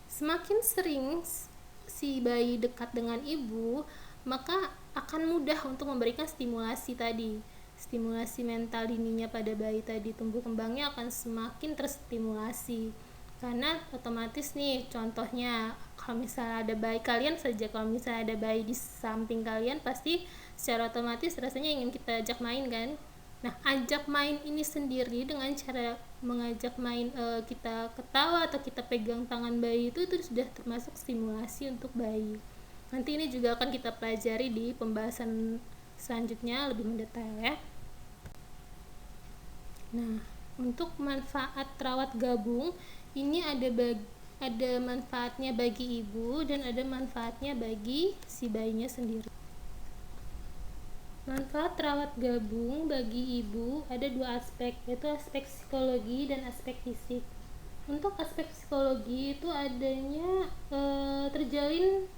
Semakin sering si bayi dekat dengan ibu, maka akan mudah untuk memberikan stimulasi tadi. Stimulasi mental dininya pada bayi tadi, tumbuh kembangnya akan semakin terstimulasi. Karena otomatis nih, contohnya kalau misalnya ada bayi kalian saja, kalau misalnya ada bayi di samping kalian, pasti secara otomatis rasanya ingin kita ajak main kan. Nah, ajak main ini sendiri dengan cara mengajak main, kita ketawa atau kita pegang tangan bayi, itu sudah termasuk stimulasi untuk bayi. Nanti ini juga akan kita pelajari di pembahasan selanjutnya lebih mendetail ya. Nah, untuk manfaat rawat gabung ini ada manfaatnya bagi ibu dan ada manfaatnya bagi si bayinya sendiri. Manfaat rawat gabung bagi ibu ada dua aspek, yaitu aspek psikologi dan aspek fisik. Untuk aspek psikologi itu adanya terjalin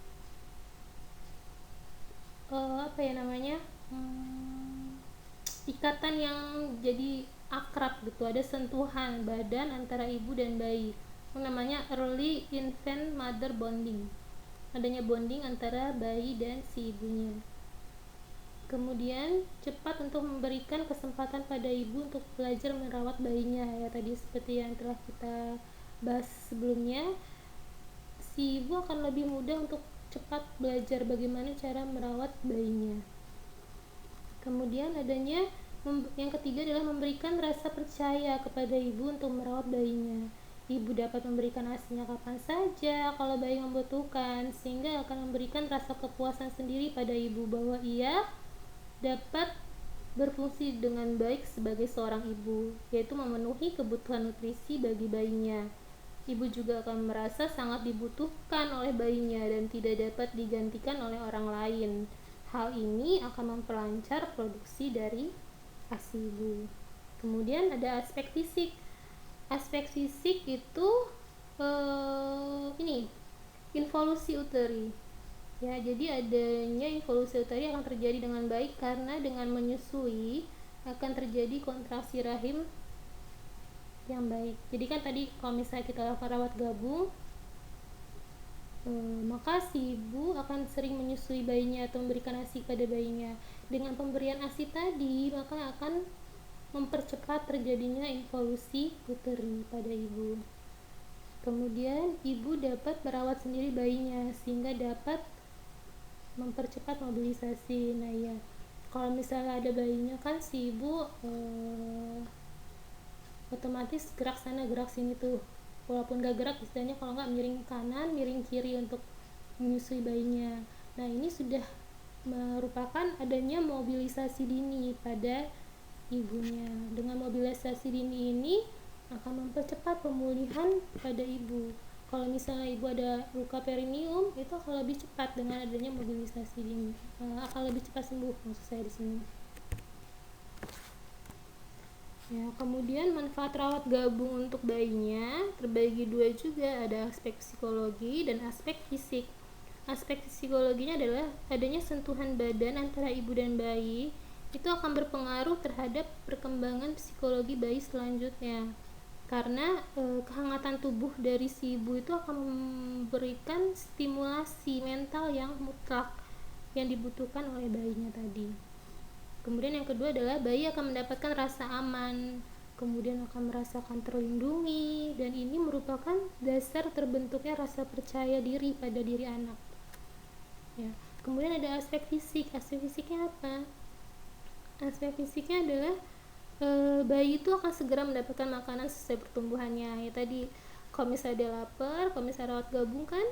ikatan yang jadi akrab gitu, ada sentuhan badan antara ibu dan bayi, namanya early infant mother bonding, adanya bonding antara bayi dan si ibunya. Kemudian cepat untuk memberikan kesempatan pada ibu untuk belajar merawat bayinya, ya tadi seperti yang telah kita bahas sebelumnya, si ibu akan lebih mudah untuk cepat belajar bagaimana cara merawat bayinya. Kemudian adanya yang ketiga adalah memberikan rasa percaya kepada ibu untuk merawat bayinya. Ibu dapat memberikan ASINya kapan saja kalau bayi membutuhkan, sehingga akan memberikan rasa kepuasan sendiri pada ibu bahwa ia dapat berfungsi dengan baik sebagai seorang ibu, yaitu memenuhi kebutuhan nutrisi bagi bayinya. Ibu juga akan merasa sangat dibutuhkan oleh bayinya dan tidak dapat digantikan oleh orang lain. Hal ini akan memperlancar produksi dari ASI ibu. Kemudian ada aspek fisik. Aspek fisik itu involusi uteri. Ya, jadi adanya involusi uteri akan terjadi dengan baik karena dengan menyusui akan terjadi kontraksi rahim yang baik. Jadi kan tadi kalau misalnya kita lakukan rawat gabung, maka si ibu akan sering menyusui bayinya atau memberikan ASI pada bayinya. Dengan pemberian ASI tadi, maka akan mempercepat terjadinya involusi uteri pada ibu. Kemudian ibu dapat merawat sendiri bayinya sehingga dapat mempercepat mobilisasi. Nah ya, kalau misalnya ada bayinya kan si ibu otomatis gerak sana gerak sini tuh, walaupun gak gerak istilahnya, kalau nggak miring kanan miring kiri untuk menyusui bayinya. Nah ini sudah merupakan adanya mobilisasi dini pada ibunya. Dengan mobilisasi dini ini akan mempercepat pemulihan pada ibu. Kalau misalnya ibu ada luka perineum, itu akan lebih cepat dengan adanya mobilisasi dini, akan lebih cepat sembuh maksud saya di sini. Ya, kemudian manfaat rawat gabung untuk bayinya terbagi dua juga, ada aspek psikologi dan aspek fisik. Aspek psikologinya adalah adanya sentuhan badan antara ibu dan bayi, itu akan berpengaruh terhadap perkembangan psikologi bayi selanjutnya. karena kehangatan tubuh dari si ibu itu akan memberikan stimulasi mental yang mutlak yang dibutuhkan oleh bayinya tadi. Kemudian yang kedua adalah bayi akan mendapatkan rasa aman, kemudian akan merasakan terlindungi, dan ini merupakan dasar terbentuknya rasa percaya diri pada diri anak. Ya. Kemudian ada aspek fisik. Aspek fisiknya apa? Aspek fisiknya adalah bayi itu akan segera mendapatkan makanan sesuai pertumbuhannya. Ya tadi, kalau misalnya dia lapar, kalau misalnya rawat gabung kan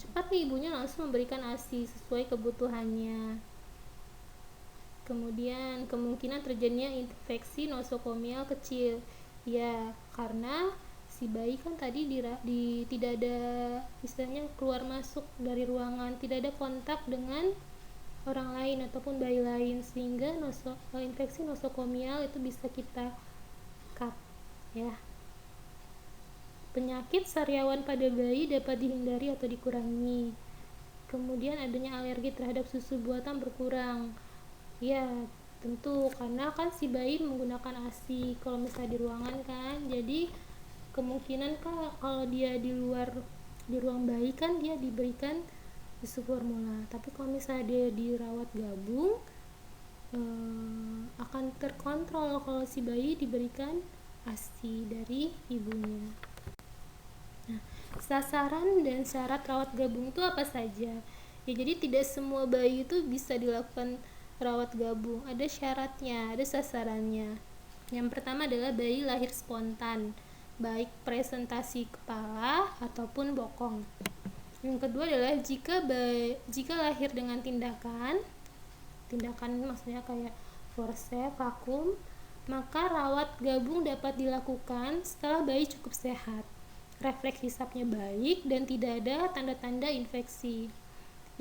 cepat nih ibunya langsung memberikan ASI sesuai kebutuhannya. Kemudian kemungkinan terjadinya infeksi nosokomial kecil, ya karena si bayi kan tadi tidak ada istilahnya keluar masuk dari ruangan, tidak ada kontak dengan orang lain ataupun bayi lain, sehingga infeksi nosokomial itu bisa kita cut ya. Penyakit sariawan pada bayi dapat dihindari atau dikurangi. Kemudian adanya alergi terhadap susu buatan berkurang. Ya, tentu karena kan si bayi menggunakan ASI kalau misalnya di ruangan kan. Jadi kemungkinan kalau dia di ruang bayi kan dia diberikan susu formula. Tapi kalau misalnya dia dirawat gabung akan terkontrol kalau si bayi diberikan ASI dari ibunya. Nah, sasaran dan syarat rawat gabung itu apa saja? Ya, jadi tidak semua bayi itu bisa dilakukan rawat gabung. Ada syaratnya, ada sasarannya. Yang pertama adalah bayi lahir spontan, baik presentasi kepala ataupun bokong. Yang kedua adalah jika lahir dengan tindakan maksudnya kayak forceps, vakum, maka rawat gabung dapat dilakukan setelah bayi cukup sehat, refleks hisapnya baik, dan tidak ada tanda-tanda infeksi.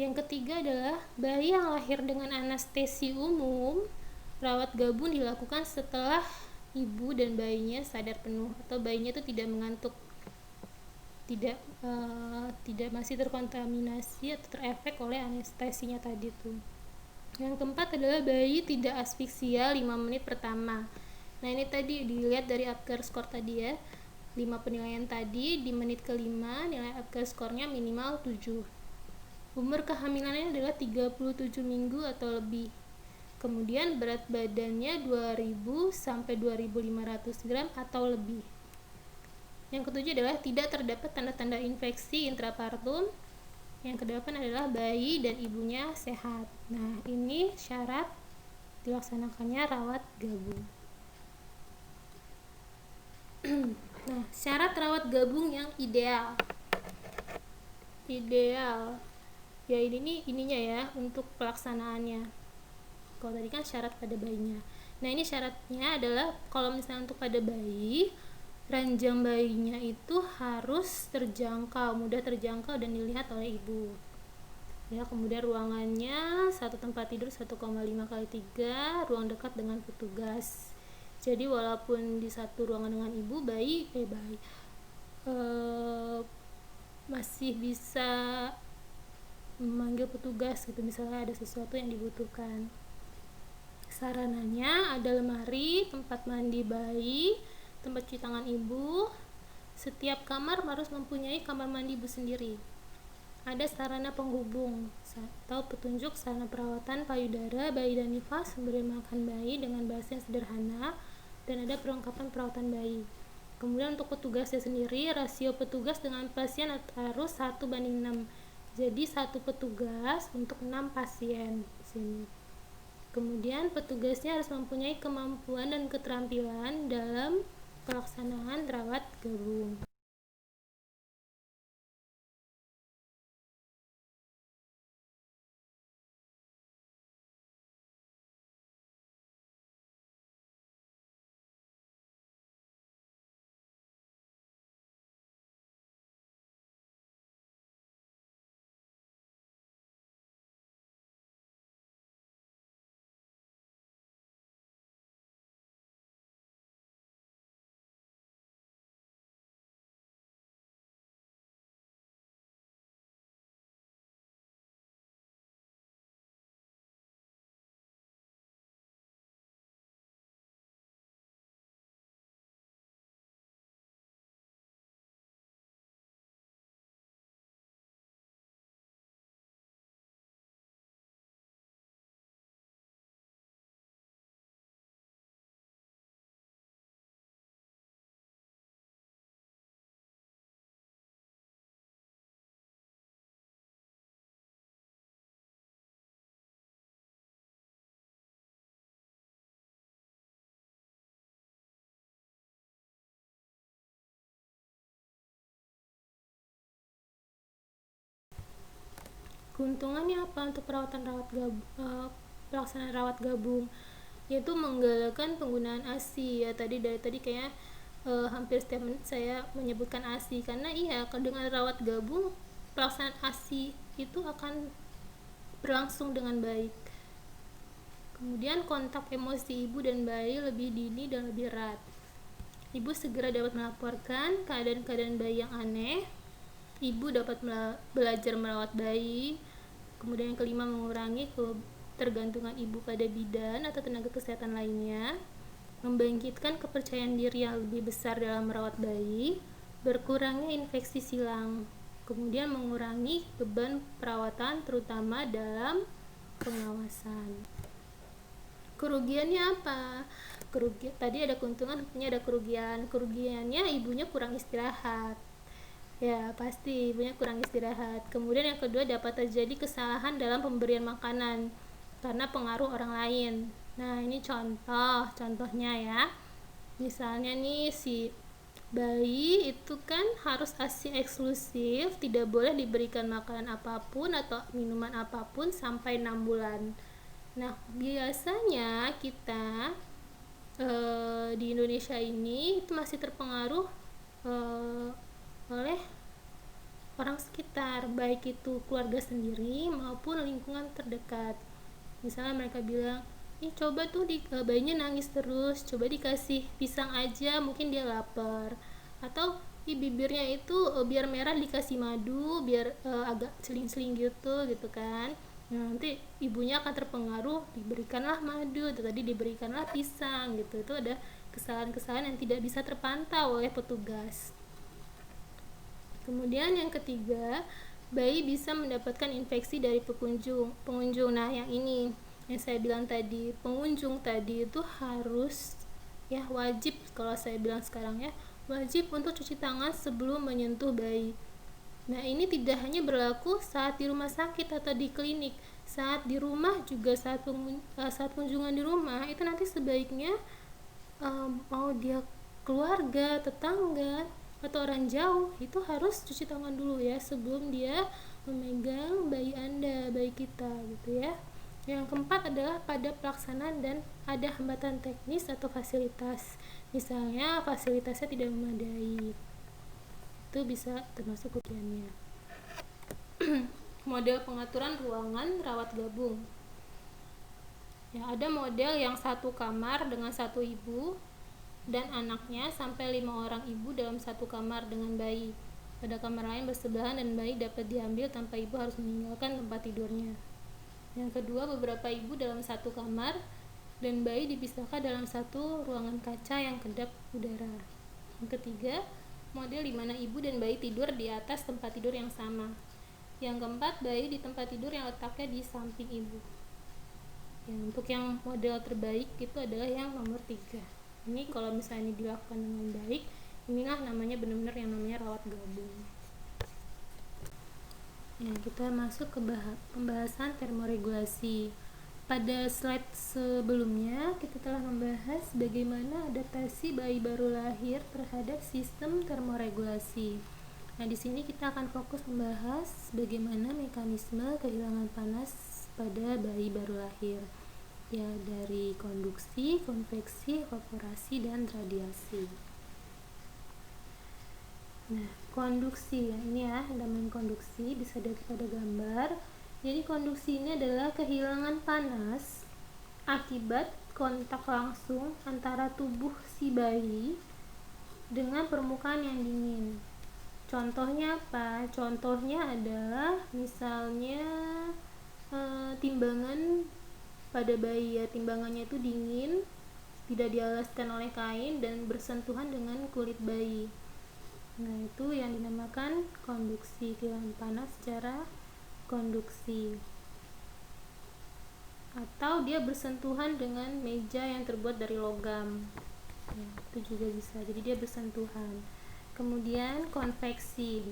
Yang ketiga adalah bayi yang lahir dengan anestesi umum, rawat gabung dilakukan setelah ibu dan bayinya sadar penuh atau bayinya itu tidak mengantuk, tidak masih terkontaminasi atau terefek oleh anestesinya tadi tuh. Yang keempat adalah bayi tidak asfiksia 5 menit pertama. Nah, ini tadi dilihat dari Apgar score tadi ya. 5 penilaian tadi, di menit kelima nilai Apgar skornya minimal 7. Umur kehamilannya adalah 37 minggu atau lebih. Kemudian berat badannya 2000 sampai 2500 gram atau lebih. Yang ketujuh adalah tidak terdapat tanda-tanda infeksi intrapartum. Yang kedelapan adalah bayi dan ibunya sehat. Nah, ini syarat dilaksanakannya rawat gabung. Nah, syarat rawat gabung yang ideal. Ya ini ininya ya untuk pelaksanaannya. Kalau tadi kan syarat pada bayinya. Nah, ini syaratnya adalah kalau misalnya untuk pada bayi, ranjang bayinya itu harus mudah terjangkau dan dilihat oleh ibu. Ya, kemudian ruangannya satu tempat tidur 1,5 kali 3, ruang dekat dengan petugas. Jadi walaupun di satu ruangan dengan ibu, bayi masih bisa memanggil petugas gitu misalnya ada sesuatu yang dibutuhkan. Sarananya ada lemari, tempat mandi bayi, tempat cuci tangan ibu. Setiap kamar harus mempunyai kamar mandi ibu sendiri. Ada sarana penghubung atau petunjuk sarana perawatan payudara, bayi dan nifas, memberi makan bayi dengan bahasa yang sederhana, dan ada perlengkapan perawatan bayi. Kemudian untuk petugasnya sendiri, rasio petugas dengan pasien harus 1:6. Jadi 1 petugas untuk 6 pasien di sini. Kemudian petugasnya harus mempunyai kemampuan dan keterampilan dalam pelaksanaan rawat gabung. Keuntungannya apa untuk pelaksanaan rawat gabung? Yaitu menggalakkan penggunaan ASI ya. Dari tadi kayak hampir setiap menit saya menyebutkan ASI, karena dengan rawat gabung pelaksanaan ASI itu akan berlangsung dengan baik. Kemudian kontak emosi ibu dan bayi lebih dini dan lebih erat. Ibu segera dapat melaporkan keadaan-keadaan bayi yang aneh. Ibu dapat belajar merawat bayi. Kemudian yang kelima, mengurangi ketergantungan ibu pada bidan atau tenaga kesehatan lainnya. Membangkitkan kepercayaan diri yang lebih besar dalam merawat bayi. Berkurangnya infeksi silang. Kemudian mengurangi beban perawatan terutama dalam pengawasan. Kerugiannya apa? Tadi ada keuntungan, ini ada kerugian. Kerugiannya ibunya kurang istirahat. Ya, pasti ibunya kurang istirahat. Kemudian yang kedua, dapat terjadi kesalahan dalam pemberian makanan karena pengaruh orang lain. Nah, ini contohnya ya. Misalnya nih, si bayi itu kan harus ASI eksklusif, tidak boleh diberikan makanan apapun atau minuman apapun sampai 6 bulan. Nah, biasanya kita di Indonesia ini itu masih terpengaruh oleh orang sekitar, baik itu keluarga sendiri maupun lingkungan terdekat. Misalnya mereka bilang, coba tuh bayinya nangis terus, coba dikasih pisang aja, mungkin dia lapar. Atau bibirnya itu biar merah dikasih madu, biar agak seling-seling gitu kan. Nah, nanti ibunya akan terpengaruh, diberikanlah madu, tadi diberikanlah pisang gitu. Itu ada kesalahan-kesalahan yang tidak bisa terpantau oleh petugas. Kemudian yang ketiga, bayi bisa mendapatkan infeksi dari pengunjung. Nah, yang ini yang saya bilang tadi, pengunjung tadi itu harus wajib, kalau saya bilang sekarang wajib untuk cuci tangan sebelum menyentuh bayi. Nah, ini tidak hanya berlaku saat di rumah sakit atau di klinik, saat di rumah juga, saat kunjungan di rumah itu nanti sebaiknya mau dia keluarga, tetangga atau orang jauh, itu harus cuci tangan dulu ya sebelum dia memegang bayi Anda, bayi kita gitu ya. Yang keempat adalah pada pelaksanaan dan ada hambatan teknis atau fasilitas, misalnya fasilitasnya tidak memadai, itu bisa termasuk kerugiannya. Model pengaturan ruangan rawat gabung. Ya, ada model yang satu kamar dengan satu ibu dan anaknya sampai 5 orang ibu dalam satu kamar dengan bayi. Pada kamar lain bersebelahan dan bayi dapat diambil tanpa ibu harus meninggalkan tempat tidurnya. Yang kedua, beberapa ibu dalam satu kamar dan bayi dipisahkan dalam satu ruangan kaca yang kedap udara. Yang ketiga, model di mana ibu dan bayi tidur di atas tempat tidur yang sama. Yang keempat, bayi di tempat tidur yang letaknya di samping ibu. Ya, untuk yang model terbaik itu adalah yang nomor 3. Ini kalau misalnya dilakukan dengan baik, inilah namanya benar-benar yang namanya rawat gabung. Ya, kita masuk ke pembahasan termoregulasi. Pada slide sebelumnya kita telah membahas bagaimana adaptasi bayi baru lahir terhadap sistem termoregulasi. Nah, di sini kita akan fokus membahas bagaimana mekanisme kehilangan panas pada bayi baru lahir. Ya, dari konduksi, konveksi, evaporasi, dan radiasi. Nah, konduksi ya, ini ya namanya konduksi, bisa dilihat pada gambar. Jadi konduksi ini adalah kehilangan panas akibat kontak langsung antara tubuh si bayi dengan permukaan yang dingin. Contohnya apa? Contohnya adalah misalnya timbangan pada bayi ya, timbangannya itu dingin, tidak dialaskan oleh kain dan bersentuhan dengan kulit bayi. Nah, itu yang dinamakan konduksi, kehilangan panas secara konduksi. Atau dia bersentuhan dengan meja yang terbuat dari logam. Ya, itu juga bisa. Jadi dia bersentuhan. Kemudian konveksi.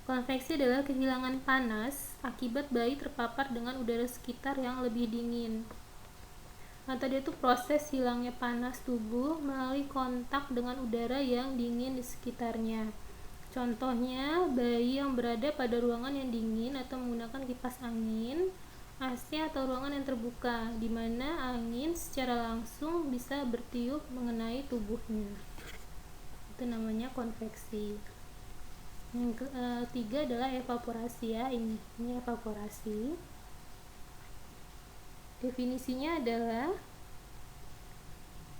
Konveksi adalah kehilangan panas akibat bayi terpapar dengan udara sekitar yang lebih dingin. Nah, tadi itu proses hilangnya panas tubuh melalui kontak dengan udara yang dingin di sekitarnya. Contohnya, bayi yang berada pada ruangan yang dingin atau menggunakan kipas angin, AC atau ruangan yang terbuka, di mana angin secara langsung bisa bertiup mengenai tubuhnya. Itu namanya konveksi. Yang ketiga adalah evaporasi ya. Ini evaporasi. Definisinya adalah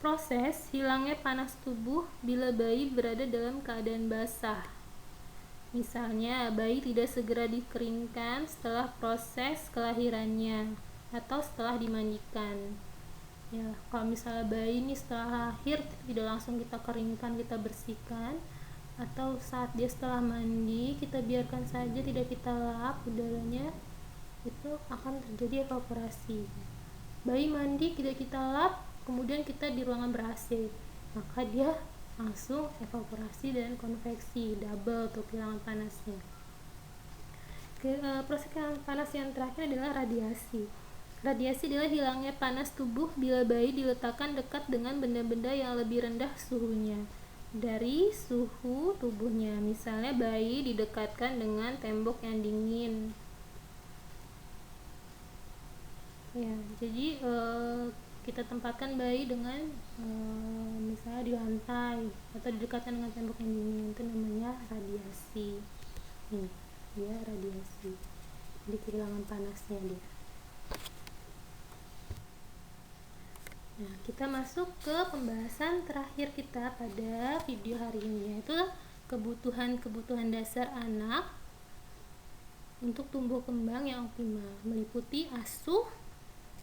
proses hilangnya panas tubuh bila bayi berada dalam keadaan basah. Misalnya, bayi tidak segera dikeringkan setelah proses kelahirannya atau setelah dimandikan. Ya, kalau misalnya bayi ini setelah lahir tidak langsung kita keringkan, kita bersihkan, atau saat dia setelah mandi kita biarkan saja, tidak kita lap udaranya, itu akan terjadi evaporasi. Bayi mandi tidak kita lap, kemudian kita di ruangan ber-AC, maka dia langsung evaporasi dan konveksi, double untuk kehilangan panasnya. Proses kehilangan panas yang terakhir adalah radiasi. Radiasi adalah hilangnya panas tubuh bila bayi diletakkan dekat dengan benda-benda yang lebih rendah suhunya dari suhu tubuhnya. Misalnya bayi didekatkan dengan tembok yang dingin. Ya, jadi kita tempatkan bayi dengan misalnya di lantai atau didekatkan dengan tembok yang dingin, itu namanya radiasi. Nih, dia radiasi. Jadi kehilangan panasnya dia. Nah, kita masuk ke pembahasan terakhir kita pada video hari ini, yaitu kebutuhan dasar anak untuk tumbuh kembang yang optimal, meliputi asuh,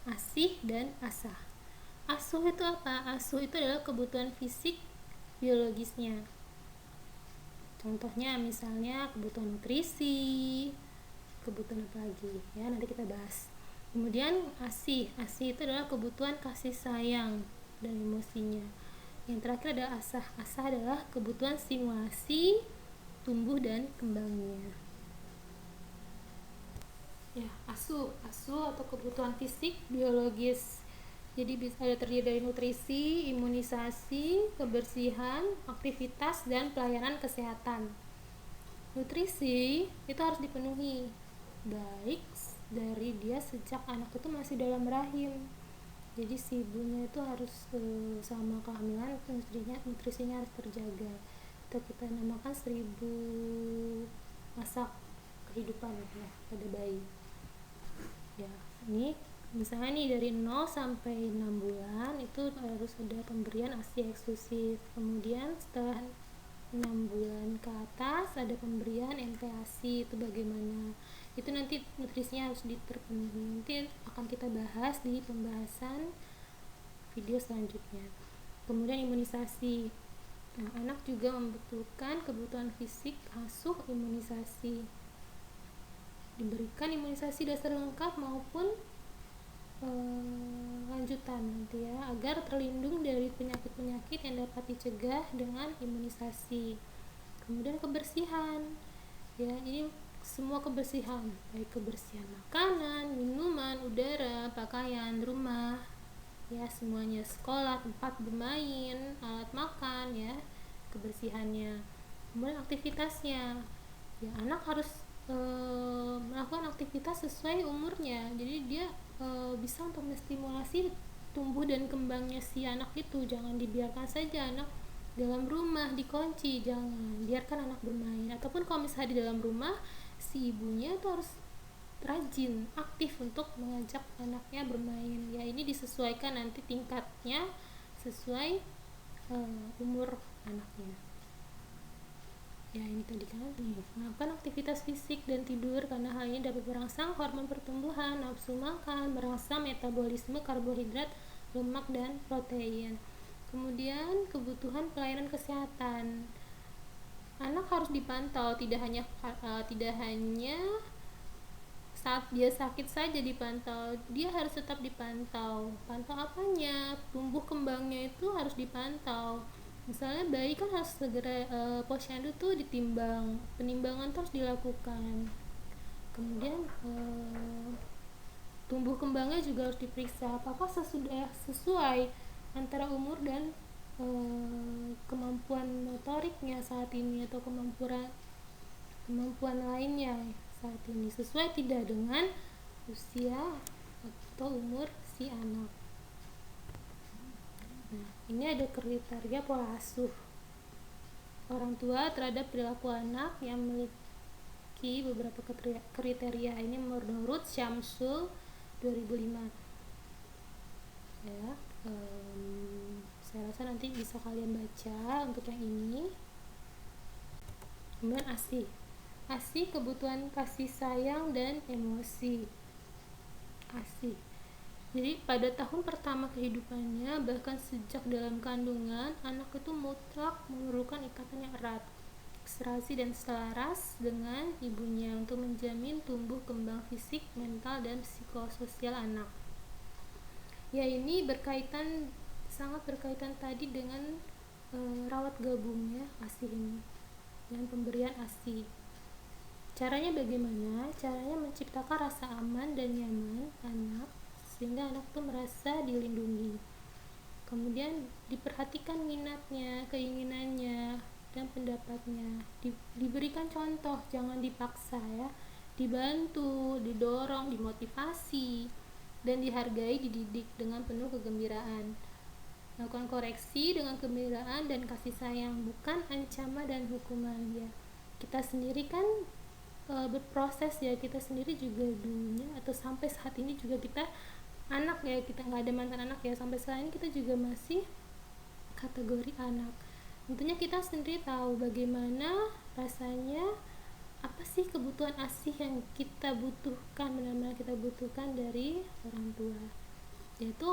asih, dan asah. Asuh itu apa? Asuh itu adalah kebutuhan fisik biologisnya. Contohnya misalnya kebutuhan nutrisi, kebutuhan apa lagi ya, nanti kita bahas. Kemudian asih itu adalah kebutuhan kasih sayang dan emosinya. Yang terakhir adalah asah adalah kebutuhan stimulasi tumbuh dan kembangnya. Ya, asuh atau kebutuhan fisik biologis. Jadi bisa terdiri dari nutrisi, imunisasi, kebersihan, aktivitas, dan pelayanan kesehatan. Nutrisi itu harus dipenuhi, baik dari dia sejak anak itu masih dalam rahim. Jadi si ibunya itu harus sama kehamilan nutrisinya harus terjaga. Itu kita namakan 1000 masa kehidupan ya pada bayi. Ya, ini misalnya nih dari 0 sampai 6 bulan itu harus ada pemberian ASI eksklusif. Kemudian setelah 6 bulan ke atas ada pemberian MPASI. Itu bagaimana? Itu nanti nutrisinya harus terpenuhi. Nanti akan kita bahas di pembahasan video selanjutnya. Kemudian imunisasi. Nah, anak juga membutuhkan kebutuhan fisik, asuh, imunisasi. Diberikan imunisasi dasar lengkap maupun lanjutan nanti ya, agar terlindung dari penyakit-penyakit yang dapat dicegah dengan imunisasi. Kemudian kebersihan ya, ini semua kebersihan, baik kebersihan makanan, minuman, udara, pakaian, rumah ya, semuanya, sekolah, tempat bermain, alat makan ya, kebersihannya. Kemudian aktivitasnya ya, anak harus melakukan aktivitas sesuai umurnya, jadi dia bisa untuk menstimulasi tumbuh dan kembangnya si anak itu. Jangan dibiarkan saja anak dalam rumah dikunci, jangan biarkan anak bermain. Ataupun kalau misalnya di dalam rumah, si ibunya itu harus rajin, aktif untuk mengajak anaknya bermain ya. Ini disesuaikan nanti tingkatnya sesuai umur anaknya ya. Ini tadi kan melakukan aktivitas fisik dan tidur, karena hal ini dapat merangsang hormon pertumbuhan, nafsu makan, merangsang metabolisme karbohidrat, lemak, dan protein. Kemudian kebutuhan pelayanan kesehatan, anak harus dipantau, tidak hanya saat dia sakit saja dipantau, dia harus tetap dipantau. Pantau apanya? Tumbuh kembangnya itu harus dipantau. Misalnya bayi kan harus segera posyandu tuh ditimbang, penimbangan terus dilakukan. Kemudian tumbuh kembangnya juga harus diperiksa apakah sesuai antara umur dan kemampuan motoriknya saat ini atau kemampuan lainnya saat ini sesuai tidak dengan usia atau umur si anak. Nah, ini ada kriteria pola asuh orang tua terhadap perilaku anak yang memiliki beberapa kriteria. Ini menurut Syamsul 2005 ya. Saya rasa nanti bisa kalian baca untuk yang ini. Kemudian ASI kebutuhan kasih sayang dan emosi. ASI, jadi pada tahun pertama kehidupannya, bahkan sejak dalam kandungan, anak itu mutlak memerlukan ikatan yang erat, serasi dan selaras dengan ibunya untuk menjamin tumbuh kembang fisik, mental, dan psikososial anak. Ya, ini sangat berkaitan tadi dengan rawat gabungnya ASI ini dan pemberian ASI. Caranya bagaimana? Caranya menciptakan rasa aman dan nyaman anak sehingga anak itu merasa dilindungi. Kemudian diperhatikan minatnya, keinginannya, dan pendapatnya. Diberikan contoh, jangan dipaksa ya. Dibantu, didorong, dimotivasi, dan dihargai, dididik dengan penuh kegembiraan. Lakukan koreksi dengan kegembiraan dan kasih sayang, bukan ancaman dan hukuman ya. Kita sendiri kan berproses ya, kita sendiri juga dulunya atau sampai saat ini juga kita anak ya, kita nggak ada mantan anak ya, sampai saat ini kita juga masih kategori anak. Tentunya kita sendiri tahu bagaimana rasanya, apa sih kebutuhan ASI yang kita butuhkan, benar-benar kita butuhkan dari orang tua, yaitu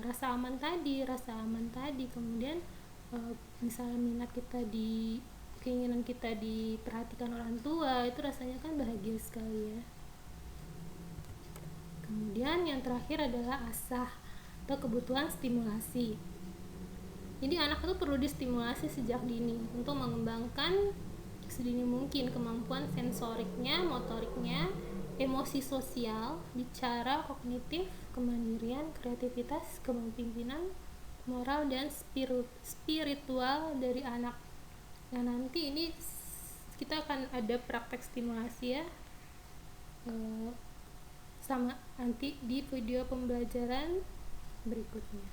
rasa aman tadi, kemudian misalnya minat kita keinginan kita diperhatikan orang tua, itu rasanya kan bahagia sekali ya. Kemudian yang terakhir adalah asah atau kebutuhan stimulasi. Jadi anak itu perlu distimulasi sejak dini untuk mengembangkan sedini mungkin kemampuan sensoriknya, motoriknya, emosi sosial, bicara, kognitif, kemandirian, kreativitas, kepemimpinan, moral, dan spiritual dari anak. Nah, nanti ini kita akan ada praktek stimulasi ya, sama nanti di video pembelajaran berikutnya.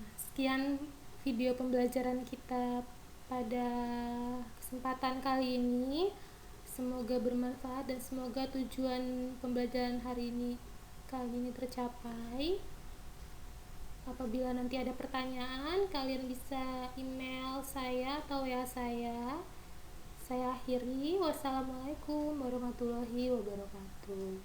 Nah, sekian video pembelajaran kita pada kesempatan kali ini. Semoga bermanfaat dan semoga tujuan pembelajaran kali ini tercapai. Apabila nanti ada pertanyaan, kalian bisa email saya atau WA saya. Saya akhiri. Wassalamualaikum warahmatullahi wabarakatuh.